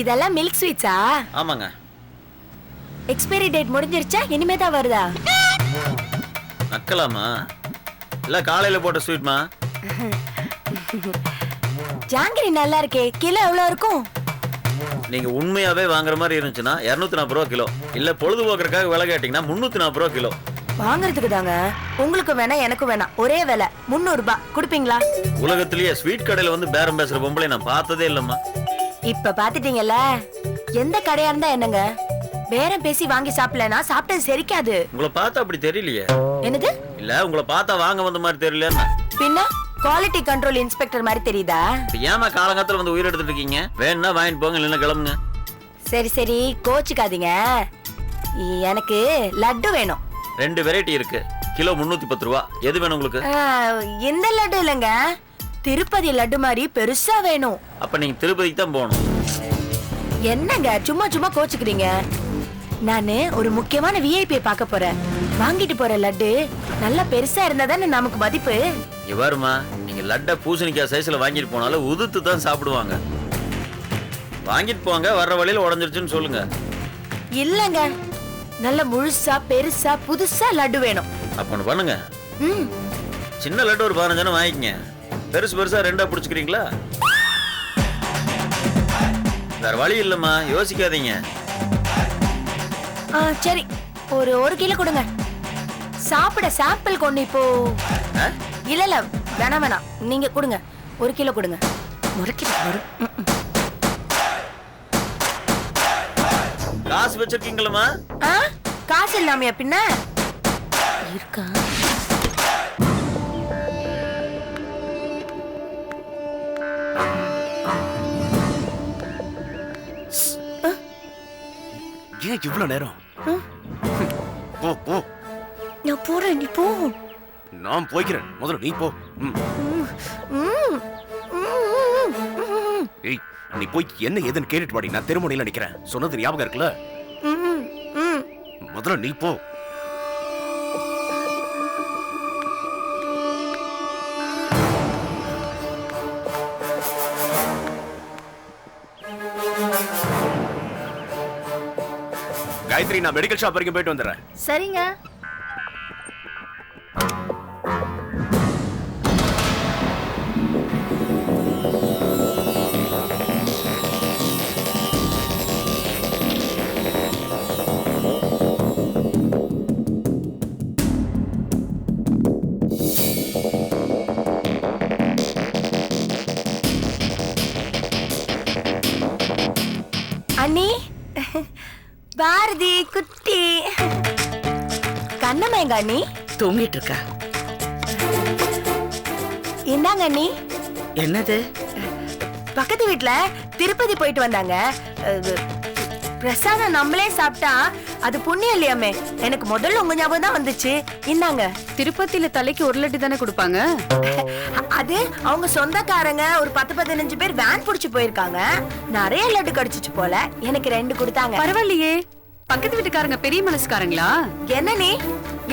இதெல்லாம் மில்க் ஸ்வீட்ஸா? ஆமாங்க. Expiry date முடிஞ்சிருச்சா இனிமே தான் வருதா? நக்கலாமா? இல்ல காலையில போட்ட ஸ்வீட்மா? ஜாங்கிரி நல்லா இருக்கே. கிலோ எவ்வளவு இருக்கும்? நீங்க உண்மையாவே வாங்குற மாதிரி இருந்துச்சுன்னா 240 ரூபா கிலோ. இல்ல பொழுதுபோக்குறதுக்காக விலை கேட்டீங்கன்னா 340 ரூபா கிலோ. வாங்குறதுக்கு தாங்க. உங்களுக்கு வேணா எனக்கு வேணா ஒரே விலை 300 ரூபாய். கொடுப்பீங்களா? உலகத்திலேயே ஸ்வீட் கடையில வந்து பேரம் பேசுற பொம்பளை நான் பார்த்ததே இல்லம்மா. இப்ப பாத்துட்டீங்கல்ல. எந்த கடையா இருந்தா என்னங்க, பேரம் பேசி வாங்கி சாப்பிடலனா சாப்பிட்டது செரிக்காது. உங்களை பார்த்தா அப்படி தெரியலையே. என்னது? இல்ல உங்களை பார்த்தா வாங்க வந்த மாதிரி தெரியல. பின்ன குவாலிட்டி கண்ட்ரோல் இன்ஸ்பெக்டர் மாதிரி தெரியுதா? ஏமா காலங்காத்துல வந்து உயிர் எடுத்துட்டு இருக்கீங்க? வேணா வாங்கிட்டு போங்க, இல்லைன்னா கிளம்புங்க. சரி சரி கோச்சுக்காதீங்க. எனக்கு லட்டு வேணும். 2 வெரைட்டி இருக்கு. கிலோ 310 ரூபா. எது வேணும் உங்களுக்கு? இந்த லட்டு இல்லங்க, திருப்பதி லட்டு மாதிரி பெருசா வேணும். அப்ப நீங்க திருப்பதிக்கு தான் போகணும். என்னங்க சும்மா சும்மா கோச்சுக்கிறீங்க? நானு ஒரு முக்கியமான விஐபி பார்க்க போறேன். வாங்கிட்டு போற லட்டு நல்லா பெருசா இருந்தா தானே நமக்கு மதிப்பு. இவருமா நீங்க லட்ட பூசணிக்காய் சைஸ்ல வாங்கிட்டு போனாலும் உதுத்து தான் சாப்பிடுவாங்க. வாங்கிட்டு போங்க, வர்ற வழியில உடஞ்சிருச்சுன்னு சொல்லுங்க. இல்லங்க, நல்ல முழுசா பெருசா புதுசா லட்டு வேணும். அப்ப ஒண்ணு பண்ணுங்க. சின்ன லட்டு ஒரு 15 வாங்கிக்கங்க. பெருசு பெருசா 2ஆ புடிச்சுக்கிறீங்களா? வேற வழி இல்லம்மா, யோசிக்காதீங்க. சரி, ஒரு 1 கிலோ கொடுங்க. சாப்பிட சாம்பிள் கொண்டு இப்போ. இல்ல இல்ல வேணாம் வேணாம், நீங்க கொடுங்க. 1 கிலோ கொடுங்க. 1 கிலோ வரும். காசு வச்சிருக்கீங்களா? காசு இல்லாமையா பின்ன இருக்கா? ஏன் இவ்வளவு நேரம்? போ போ. நான் போறேன், நீ போ. நான் போய்க்கிறேன், முதல்ல நீ போ. ஏய், நீ போய் என்ன ஏதுன்னு கேட்டுட்டு வாடி. நான் தெருமுனையில நிக்கிறேன். சொன்னது ஞாபகம் இருக்குல்ல? முதல்ல நீ போ. காயத்ரி, நான் மெடிக்கல் ஷாப் வரைக்கும் போயிட்டு வந்துடுறேன். சரிங்க. அண்ணி, பாரதி குட்டி கண்ணமேங்க அண்ணி. தூங்கிட்டு இருக்கா? என்னங்க அண்ணி? என்னது? பக்கத்து வீட்ல திருப்பதி போயிட்டு வந்தாங்க. பிரசாதம் நம்மளே சாப்பிட்டா அது புண்ணியம் இல்லையாமே. எனக்கு முதல்ல உங்க ஞாபகம் தான் வந்துச்சு. இந்தாங்க. திருப்பதியில தலைக்கு 1 லட்டு தானே கொடுப்பாங்க. அது அவங்க சொந்தக்காரங்க ஒரு 10-15 பேர் வேன் புடிச்சு போயிருக்காங்க. நிறைய லட்டு கடிச்சிச்சு போல. எனக்கு 2 கொடுத்தாங்க. பரவாயில்லையே, பக்கத்து வீட்டுக்காரங்க பெரிய மனசுக்காரங்களா? என்ன நீ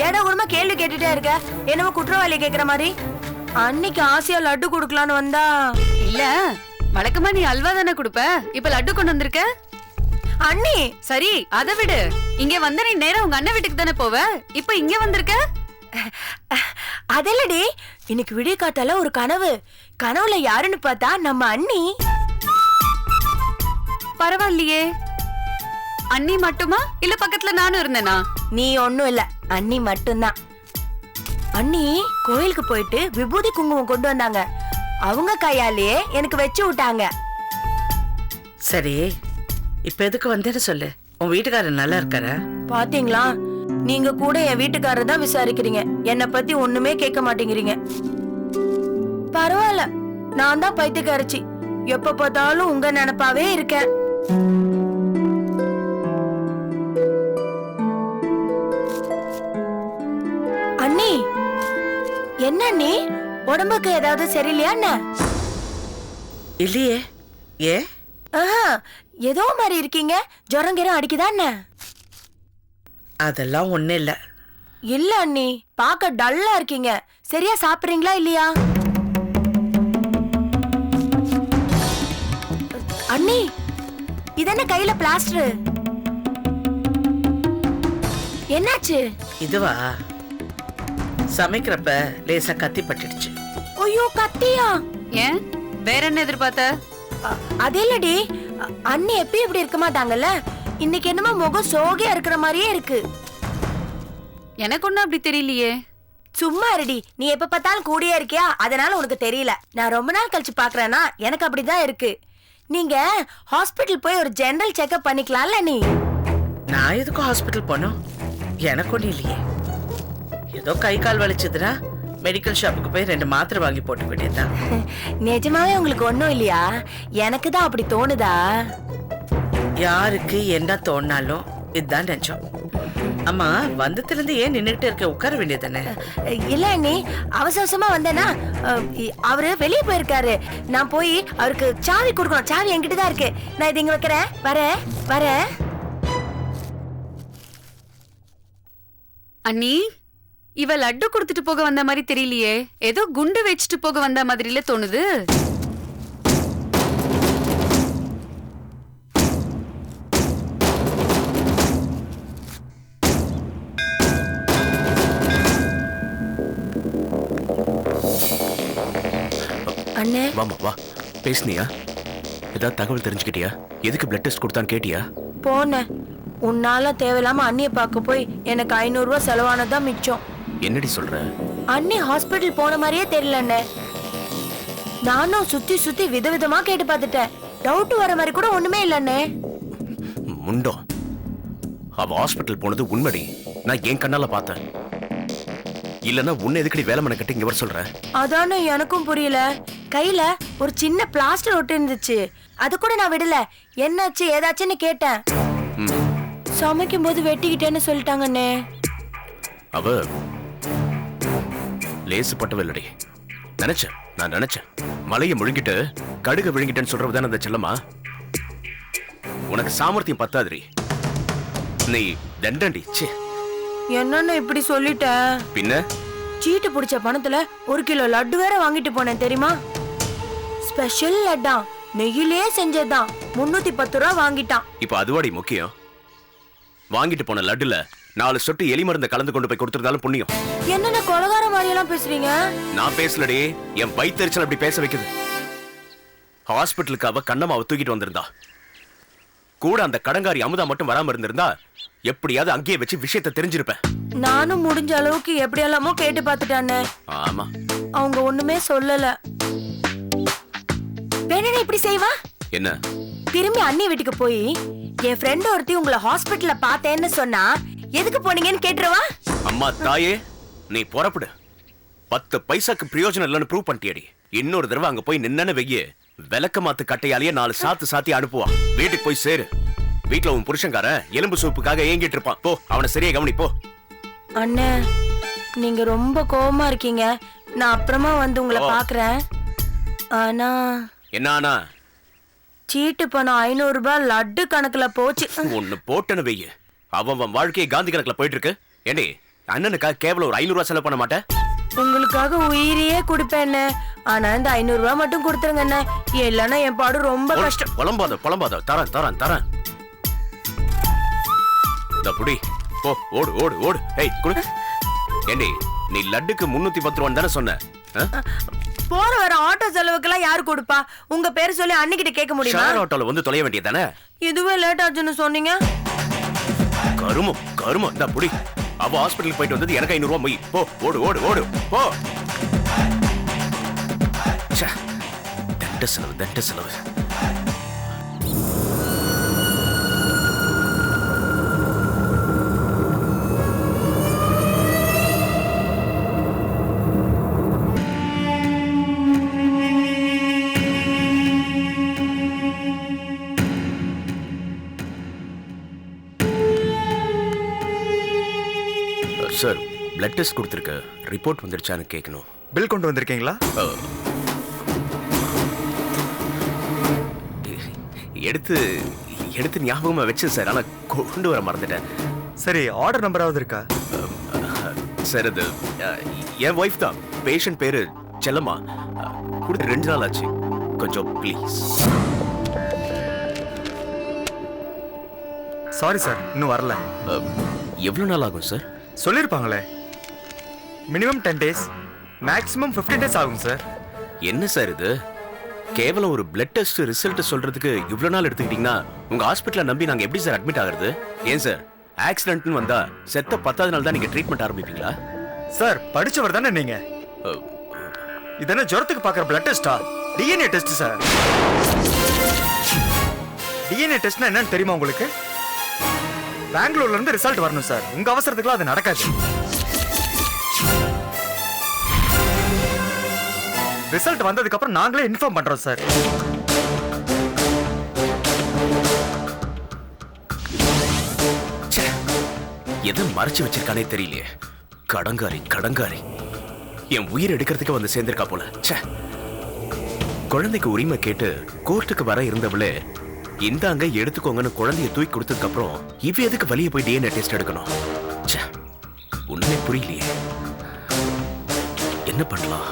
ஏடா கூடமா கேள்வி கேட்டுட்டே இருக்க? என்னமோ குற்றவாளி கேக்குற மாதிரி. அன்னைக்கு ஆசையா லட்டு கொடுக்கலான்னு வந்தா. இல்ல, வழக்கமா நீ அல்வா தானே கொடுப்ப. இப்ப லட்டு கொண்டு வந்திருக்க. அண்ணி சரி, அதை விடு. இங்க வந்த நீ நேரா உங்க அண்ணன் வீட்டுக்கு தானே போவ. இப்ப இங்க வந்திருக்க. அதெல்லடி, இன்னைக்கு விடிய காத்தால ஒரு கனவு. கனவுல யாருன்னு பார்த்தா நம்ம அண்ணி. பரவாயில்லையே, அண்ணி மட்டுமா இல்ல பக்கத்துல நானும் இருந்தேனா? நீ ஒண்ணும் இல்ல, அண்ணி மட்டும்தான். அண்ணி கோயிலுக்கு போயிட்டு விபூதி குங்குமம் கொண்டு வந்தாங்க. அவங்க கையாலேயே எனக்கு வச்சு விட்டாங்க. சரி, இப்ப எதுக்கு வந்தேன்னு சொல்லு. உன் வீட்டுக்காரர் நல்லா இருக்காரா? பாத்தீங்களா, நீங்க கூட என் வீட்டுக்காரர் தான் விசாரிக்கிறீங்க. என்ன பத்தி ஒண்ணுமே கேட்க மாட்டேங்கிறீங்க. பரவாயில்ல, நான் தான் பைத்தியக்காரச்சி. எப்ப பார்த்தாலும் உங்க நினைப்பாவே இருக்கேன். அண்ணி, என்ன அண்ணி, உடம்புக்கு ஏதாவது சரியில்லையா என்ன? இல்லையே. ஏ? ஏதோ மாதிரி இருக்கீங்க. ஜுரங்கிரம் அடிக்குதா என்ன? அதெல்லாம் ஒண்ணு இல்ல. இல்ல அண்ணி, பாக்க டல்லா இருக்கீங்க. சரியா சாப்பிடுறீங்களா இல்லையா? அண்ணி, இதென்ன கையில பிளாஸ்டர்? என்னாச்சு? இதுவா, சமைக்கிறப்ப லேசா கத்தி பட்டுடுச்சு. ஐயோ, கத்தியா? ஏன் வேற என்ன எதிர்பார்த்த? அது இல்லடி, அண்ணி எப்பயும் இப்படி இருக்க மாட்டாங்கல்ல. இன்னைக்கு என்னமோ முகம் சோகையா இருக்கிற மாதிரியே இருக்கு. எனக்கு ஒண்ணும் அப்படி தெரியலையே. சும்மா இருடி, நீ எப்ப பார்த்தாலும் கூடியே இருக்கியா, அதனால உனக்கு தெரியல. நான் ரொம்ப நாள் கழிச்சு பாக்குறேன்னா எனக்கு அப்படிதான் இருக்கு. நீங்க ஹாஸ்பிடல் போய் ஒரு ஜெனரல் செக்அப் பண்ணிக்கலாம்ல. நீ நான் எதுக்கும் ஹாஸ்பிட்டல் போனோம்? எனக்கு ஒன்றும் இல்லையே. ஏதோ கை கால் வலிச்சதுன்னா மெடிக்கல் ஷாப்புக்கு போய் 2 மாத்திரை வாங்கி போட்டு வேண்டியதுதான். நிஜமாவே உங்களுக்கு ஒண்ணும் இல்லையா? எனக்கு தான் அப்படி தோணுதா? யாருக்கு என்ன தோணினாலும் இதுதான் நிஜம். அம்மா, வந்ததுல இருந்து ஏன் நின்னுகிட்டு இருக்க? உட்கார வேண்டியதானே? இல்ல நீ அவசரமா வந்தேனா, அவரு வெளியே போயிருக்காரு. நான் போய் அவருக்கு சாவி கொடுக்கணும். சாவி என்கிட்ட தான் இருக்கு. நான் இது இங்க வைக்கிறேன். வரேன். அண்ணி, இவ லட்டு கொடுத்துட்டு போக வந்த மாதிரி தெரியலையே. ஏதோ குண்டு வச்சுட்டு போக வந்த மாதிரில தோணுது. அண்ணே, வாமா வா. பேசுனியா? ஏதாவது தகவல் தெரிஞ்சுக்கிட்டியா? எதுக்கு பிளட் டெஸ்ட் கொடுத்தான்னு கேட்டியா? போனேன். உன்னால தேவையில்லாம அண்ணிய பார்க்க போய் எனக்கு 500 ரூபாய் செலவானதான் மிச்சம். என்னடி சொல்ற? அண்ணி ஹாஸ்பிட்டல் போன மாதிரியே தெரியல அண்ணே. நானும் சுத்தி விதவிதமா கேட்டு பார்த்துட்டேன். டவுட் வர மாதிரி கூட ஒண்ணுமே இல்ல அண்ணே. முண்டோ, அவ ஹாஸ்பிட்டல் போனது உண்மைடி. நான் என் கண்ணால பார்த்தேன். இல்லன்னா உன்னை எதுக்கடி வேலை மன கட்டி இங்க வர சொல்ற? அதானே எனக்கும் புரியல. கையில ஒரு சின்ன பிளாஸ்டர் ஒட்டி இருந்துச்சு. அது கூட நான் விடல. என்னாச்சு ஏதாச்சுன்னு கேட்டேன். சமைக்கும் போது வெட்டிக்கிட்டேன்னு சொல்லிட்டாங்க அண்ணே. அவ லேசுப்பட்டவல்லடி. நான் நினைச்சேன் மலையை முழுங்கிட்டு கடுக விழுங்கிட்டேன்னு சொல்றதுதானே அந்த செல்லம்மா. உனக்கு சாமர்த்தியம் பத்தாதுரி. நீ தண்டண்டி. என்னன்னு இப்படி சொல்லிட்ட? பின்ன சீட்டு பிடிச்ச பணத்துல 1 கிலோ லட்டு வேற வாங்கிட்டு போனேன் தெரியுமா? ஸ்பெஷல் லட்டா, நெய்யிலே செஞ்சதான். 310 ரூபா வாங்கிட்டான். இப்ப அதுவாடி முக்கியம். வாங்கிட்டு போன லட்டுல 4 சொட்டு எலி மருந்த கலந்து கொண்டு போய் கொடுத்திருந்தாலும் புண்ணியம். என்னென்ன கொலகார மாதிரி எல்லாம் பேசுறீங்க? நான் பேசலடி, என் வயித்தெரிச்சல் அப்படி பேச வைக்குது. ஹாஸ்பிட்டலுக்கு அவ கண்ணம்மாவை தூக்கிட்டு வந்திருந்தா. கூட அந்த கடங்காரி அமுதா மட்டும் வராம இருந்திருந்தா எப்படியாவது அங்கேயே வச்சு விஷயத்தை தெரிஞ்சிருப்பேன். நானும் முடிஞ்ச அளவுக்கு எப்படியெல்லாமோ கேட்டு பார்த்துட்டானே. ஆமா, அவங்க ஒண்ணுமே சொல்லல. வேணா இப்படி செய்வா? என்ன? திரும்பி அண்ணி வீட்டுக்கு போய் என் ஃப்ரெண்ட் ஒருத்தி உங்களை ஹாஸ்பிட்டல்ல பார்த்தேன்னு சொன்னா எதுக்கு போனீங்கன்னு கேட்டுருவா? அம்மா தாயே, நீ புறப்படு. 10 பைசாக்கு பிரயோஜனம் இல்லைன்னு ப்ரூவ் பண்ணிட்டியடி. இன்னொரு தடவை அங்க போய் நின்னு வெய்ய விளக்க மாத்து கட்டையாலேயே 4 சாத்தி அனுப்புவா. வீட்டுக்கு போய் சேரு. வீட்டுல உன் புருஷன்காரன் எலும்பு சூப்புக்காக ஏங்கிட்டு இருப்பான். போ, அவனை சரியா கவனி போ. அண்ணே, நீங்க ரொம்ப கோவமா இருக்கீங்க. நான் அப்புறமா வந்து உங்களை பாக்குறேன். ஆனா என்ன ஆனா? சீட்டு பணம் 500 ரூபாய் லட்டு கணக்குல போச்சு. ஒன்னு போட்டனு வெய்ய. அவன் வாழ்க்கையை காந்தி கணக்குல போயிட்டு இருக்கு. ஏண்டி, அண்ணனுக்காக கேவலம் ஒரு 500 ரூபாய் செலவு பண்ண மாட்டேன்? உங்களுக்காக உயிரையே கொடுப்பேன். ஆனா இந்த 500 ரூபாய் மட்டும் கொடுத்துருங்க அண்ணே. இல்லன்னா என் பாடு ரொம்ப கஷ்டம். புலம்பாத. தரேன். இந்த புடி, போ, ஓடு. ஏய், குடு. ஏண்டி, நீ லட்டுக்கு 310 ரூபான்னு தானே சொன்ன? போற வர ஆட்டோ செலவுக்கெல்லாம் யாரு கொடுப்பா? உங்க பேர் சொல்லி அன்னிக்கிட்ட கேட்க முடியுமா? ஷேர் ஆட்டோல வந்து தொலைய வேண்டியதானே? இதுவே லேட் ஆச்சுன்னு சொன்னீங்க. கருமம். இந்த புடி. அவ ஹாஸ்பிட்டலுக்கு போயிட்டு வந்தது எனக்கு 500 ரூபாய். போ, ஓடு போ. தண்ட செலவு. சார், பிளட் டெஸ்ட் கொடுத்துருக்க. ரிப்போர்ட் வந்துருச்சான்னு கேட்கணும். பில் கொண்டு வந்திருக்கீங்களா? எடுத்து ஞாபகமா வச்சேன் சார். ஆனா கொண்டு வர மறந்துட்டேன். சரி, ஆர்டர் நம்பராவது இருக்கா? சார், அது என் ஒய்ஃப் தான். பேஷண்ட் பேரு செல்லம்மா. கொடுத்து 2 நாள் ஆச்சு. கொஞ்சம் ப்ளீஸ். சாரி சார், இன்னும் வரல. எவ்வளவு நாள் ஆகும் சார்? சொல்லியிருப்பாங்களே, மினிமம் 10 days, மேக்ஸிமம் 15 days ஆகும் சார். என்ன சார் இது? கேவலம் ஒரு பிளட் டெஸ்ட் ரிசல்ட் சொல்றதுக்கு இவ்வளவு நாள் எடுத்துக்கிட்டீங்கன்னா உங்க ஹாஸ்பிட்டலை நம்பி நாங்க எப்படி சார் அட்மிட் ஆகுறது? ஏன் சார், ஆக்சிடென்ட்னு வந்தா செத்த 10வது நாள் தான் நீங்க ட்ரீட்மெண்ட் ஆரம்பிப்பீங்களா? சார், படிச்சவர் தானே நீங்க? இது என்ன ஜுரத்துக்கு பார்க்குற பிளட் டெஸ்டா? DNA test sir. டிஎன்ஏ டெஸ்ட்னா என்னன்னு தெரியுமா உங்களுக்கு? பெங்களூர்ல இருந்து ரிசல்ட் வரணும் சார். உங்க அவசரத்துக்குலாம் அது நடக்காது. ரிசல்ட் வந்ததுக்கு அப்புறம் நாங்களே இன்ஃபார்ம் பண்றோம் சார். எதை மறைச்சு வச்சிருக்கானே தெரியலையே. கடங்காரி கடங்காரி, என் உயிர் எடுக்கிறதுக்கு வந்து சேர்ந்திருக்கா போல. குழந்தைக்கு உரிமை கேட்டு கோர்ட்டுக்கு வர இருந்தவளே இந்தாங்க எடுத்துக்கோங்கன்னு குழந்தைய தூக்கி கொடுத்ததுக்கு அப்புறம் இவ எதுக்கு வெளியே போய் டிஎன்ஏ டெஸ்ட் எடுக்கணும்? உண்மை புரியலையே. என்ன பண்ணலாம்?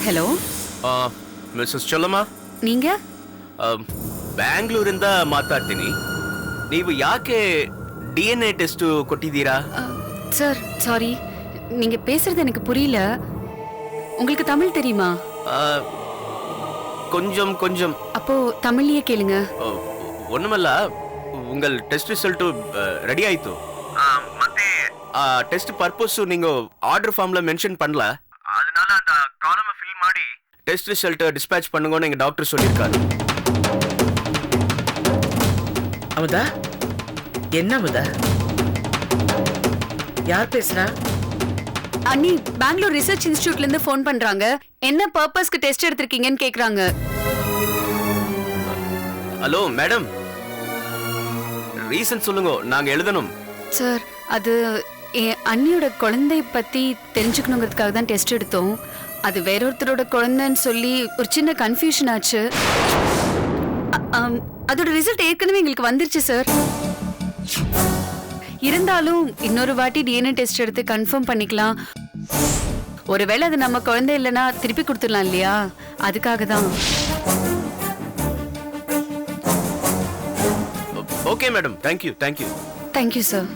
ಹಲೋ, ಮಿಸಸ್ ಚೊಲ್ಲಮ್ಮ, நீங்க? ಬ್ಯಾಂಗ್ಳೂರಿಂದ ಮಾತಾಡ್ತೀನಿ. ನೀವು ಯಾಕೆ டிஎன்ஏ டெஸ்ட் கொட்டிதீரா? சார் சாரி, நீங்க பேசுறது எனக்கு புரியல. உங்களுக்கு தமிழ் தெரியுமா? கொஞ்சம் கொஞ்சம். அப்போ தமிழ்லயே கேளுங்க. ஒண்ணுமல்ல, உங்கள் ಟೆಸ್ಟ್ ರಿಸಲ್ಟ್ ரெடி ಆಯ್ತು. ಮತ್ತೆ ಟೆಸ್ಟ್ ಪರ್ಪಸ್ நீங்க ஆர்டர் ஃபார்ம்ல மென்ஷன் பண்ணல. அதனால அந்த காலமை ஃபில் ಮಾಡಿ டெஸ்ட் ரிசல்ட் டிஸ்பேட்ச் பண்ணுங்கன்னு எங்க டாக்டர் சொல்லிருக்காரு. அமுதா, என்ன அமுதா? யார் பேசுறா? அண்ணி, பெங்களூர் ரிசர்ச் இன்ஸ்டிடியூட்ல இருந்து ஃபோன் பண்றாங்க. என்ன பர்பஸ்க்கு டெஸ்ட் எடுத்திருக்கீங்கன்னு கேக்குறாங்க. ஹலோ மேடம், ரீசன் சொல்லுங்க, நாங்க எழுதணும். சார், அது என் அண்ணியோட குழந்தை பத்தி தெரிஞ்சுக்கணுங்கிறதுக்காக தான் டெஸ்ட் எடுத்தோம். அது வேறொருத்தரோட குழந்தைன்னு சொல்லி ஒரு சின்ன கன்ஃபியூஷன் ஆச்சு. அதோட ரிசல்ட் ஏற்கனவே எங்களுக்கு வந்துருச்சு சார். இருந்தாலும் இன்னொரு வாட்டி டிஎன்ஏ டெஸ்ட் எடுத்து கன்ஃபார்ம் பண்ணிக்கலாம். ஒருவேளை அது நம்ம குழந்தை இல்லைன்னா திருப்பி கொடுத்துடலாம் இல்லையா? அதுக்காக தான். Okay madam, thank you thank you. Thank you sir.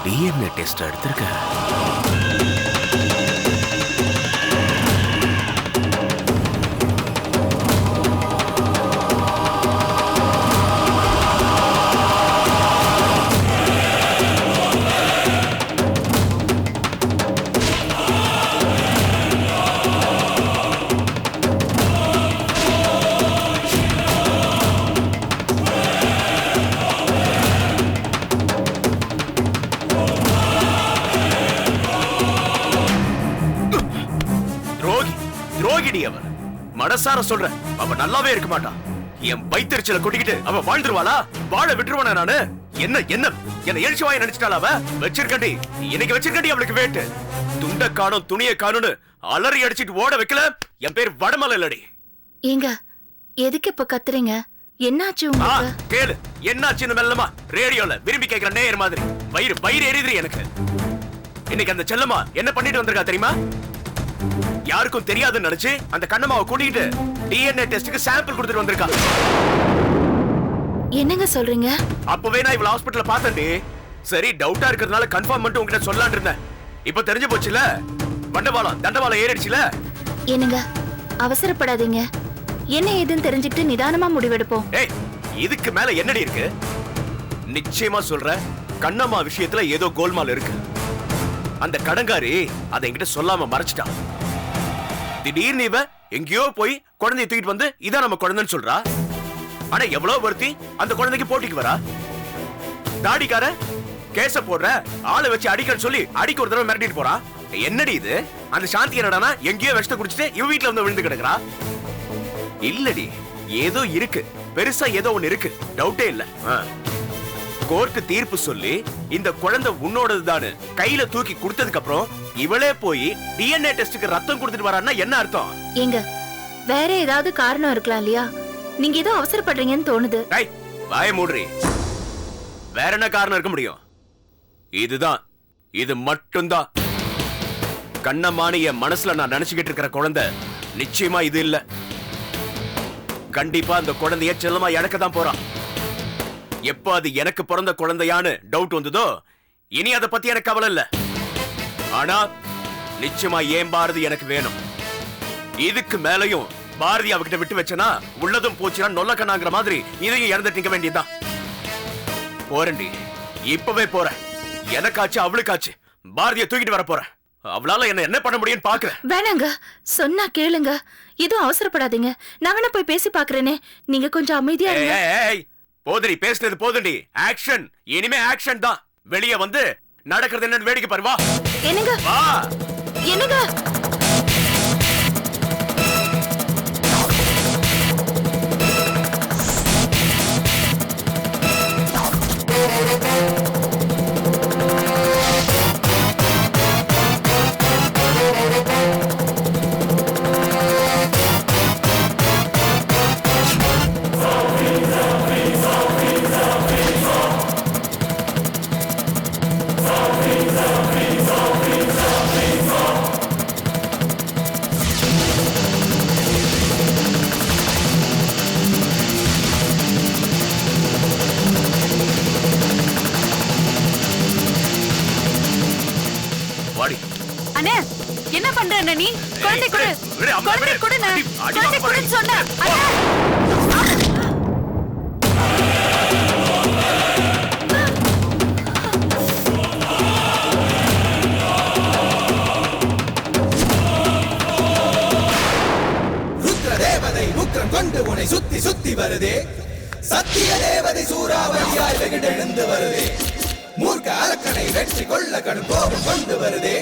DNA test எடுத்திருக்க. மனசார சொல்றேன், அவ நல்லாவே இருக்க மாட்டான். என் பைத்தறிச்சல கொட்டிக்கிட்டு அவ வாழ்ந்துருவாளா? வாழ விட்டுருவானா நானு? என்ன என்ன என்ன எழுச்சிவாய நினைச்சிட்டாளா? அவ வச்சிருக்கண்டி, இன்னைக்கு வச்சிருக்கண்டி அவளுக்கு வேட்டு. துண்ட காணும் துணியை காணும்னு அலறி அடிச்சிட்டு ஓட வைக்கல. என் பேர் வடமலை இல்லடி. ஏங்க, எதுக்கு இப்ப கத்துறீங்க? என்னாச்சு உங்களுக்கு? கேளு, என்னாச்சுன்னு மெல்லமா ரேடியோல விரும்பி கேட்கிற நேயர் மாதிரி வயிறு வயிறு எரியுது எனக்கு. இன்னைக்கு அந்த செல்லம்மா என்ன பண்ணிட்டு வந்திருக்கா தெரியுமா? யாருக்கும் தெரியாதுன்னு நினைச்சு அந்த கண்ணம்மாவை கூட்டிட்டு டிஎன்ஏ டெஸ்டுக்கு சாம்பிள் கொடுத்துட்டு வந்திருக்கா. என்னங்க சொல்றீங்க? அப்பவே நான் இவள ஹாஸ்பிடல்ல பார்த்தேன்டி. சரி, டவுட்டா இருக்கிறதுனால கன்ஃபார்ம் பண்ணிட்டு உங்ககிட்ட சொல்லலாம்னு இருந்தேன். இப்ப தெரிஞ்சு போச்சுல, தண்டவாளம் ஏறிடுச்சுல. என்னங்க, அவசரப்படாதீங்க. என்ன ஏதுன்னு தெரிஞ்சுக்கிட்டு நிதானமா முடிவெடுப்போம். ஏய், இதுக்கு மேல என்னடி இருக்கு? நிச்சயமா சொல்றேன், கண்ணம்மா விஷயத்துல ஏதோ கோல்மால் இருக்கு. அந்த கடங்காரி அதை என்கிட்ட சொல்லாம மறைச்சிட்டான். திடீர்னு இவ எங்கேயோ போய் குழந்தைய தூக்கிட்டு வந்து இதான் நம்ம குழந்தைன்னு சொல்றா. ஆனா எவ்வளவு வருத்தி அந்த குழந்தைக்கு போட்டிக்கு வரா. தாடிக்கார கேச போடுற ஆளை வச்சு அடிக்கன்னு சொல்லி அடிக்க ஒரு தடவை மிரட்டிட்டு போறா. என்னடி இது? அந்த சாந்தி என்னடானா எங்கேயோ விஷத்தை குடிச்சிட்டு இவ வீட்டுல வந்து விழுந்து கிடக்குறா. இல்லடி, ஏதோ இருக்கு, பெருசா ஏதோ ஒண்ணு இருக்கு, டவுட்டே இல்ல. கோர்ட் தீர்ப்பு சொல்லி இந்த குழந்தை உன்னோடதுதான்னு கையில தூக்கி கொடுத்ததுக்கு அப்புறம் இவளே போய் டிஎன்ஏ டெஸ்டுக்கு ரத்தம் கொடுத்துட்டு வரான்னா என்ன அர்த்தம்? ஏங்க வேற ஏதாவது காரணம் இருக்கலாம் இல்லையா? நீங்க ஏதோ அவசரப்படுறீங்கன்னு தோணுது. வாய மூடுறி. வேற என்ன காரணம் இருக்க முடியும்? இதுதான், இது மட்டும்தான். கண்ணம்மானு என் மனசுல நான் நினைச்சுக்கிட்டு இருக்கிற குழந்தை நிச்சயமா இது இல்ல. கண்டிப்பா அந்த குழந்தைய செல்லமா இழக்க தான் போறான். எப்ப அது எனக்கு பிறந்த குழந்தையான்னு டவுட் வந்ததோ இனி அதை பத்தி எனக்கு கவலை இல்ல. ஆனா நிச்சயமா ஏன் பாரதி எனக்கு வேணும். இதுக்கு மேலையும் பாரதி அவகிட்ட விட்டு வச்சனா உள்ளதும் போச்சுன்னா நொல்ல கண்ணாங்கிற மாதிரி இதையும் இறந்துட்டீங்க வேண்டியதுதான். போறேன்டி, இப்பவே போறேன். எனக்காச்சு அவளுக்காச்சு பாரதியை தூக்கிட்டு வர போறேன். அவளால என்ன பண்ண முடியும்னு பாக்குறேன். வேணாங்க, சொன்னா கேளுங்க. எதுவும் அவசரப்படாதீங்க. நான் வேணா போய் பேசி பாக்குறேனே. நீங்க கொஞ்சம் அமைதியா இருங்க. போதுடி, பேசுறது போதுடி. ஆக்ஷன், இனிமே ஆக்ஷன் தான். வெளியே வந்து நடக்கிறது என்னன்னு வேடிக்கை பாரு. வா. என்னங்க? வா. என்னங்க? அண்ணே என்ன பண்ற அண்ணா? நீ குழந்தை கொடு, குழந்தை கொடு, குழந்தை கொடுன்னு சொன்ன. ருத்ர தேவதை ருத்ரம் கொண்டு உன்னை சுத்தி சுத்தி வருதே. சத்திய தேவதை சூறாவளியாய் வெகுண்டெழுந்து வருதே. மூர்க்க அரக்கனை வெற்றி கொள்ள கடும் கோபம் கொண்டு வருதே.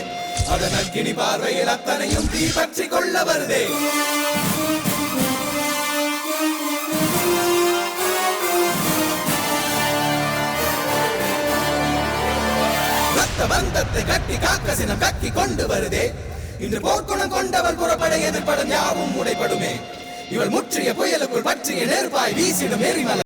அதன் அக்கினி பார்வையில் அத்தனையும் தீ பற்றி கொள்ள வருதே. ரத்த பந்தத்தை கட்டி காக்கசினம் கக்கி கொண்டு வருதே. இன்று போர்க்குணம் கொண்டவர் புறப்பட எதிர்ப்படும் யாவும் உடைப்படுமே. இவள் முற்றிய புயலுக்குள் பற்றிய நெருப்பாய் வீசிடும் எரிமலை.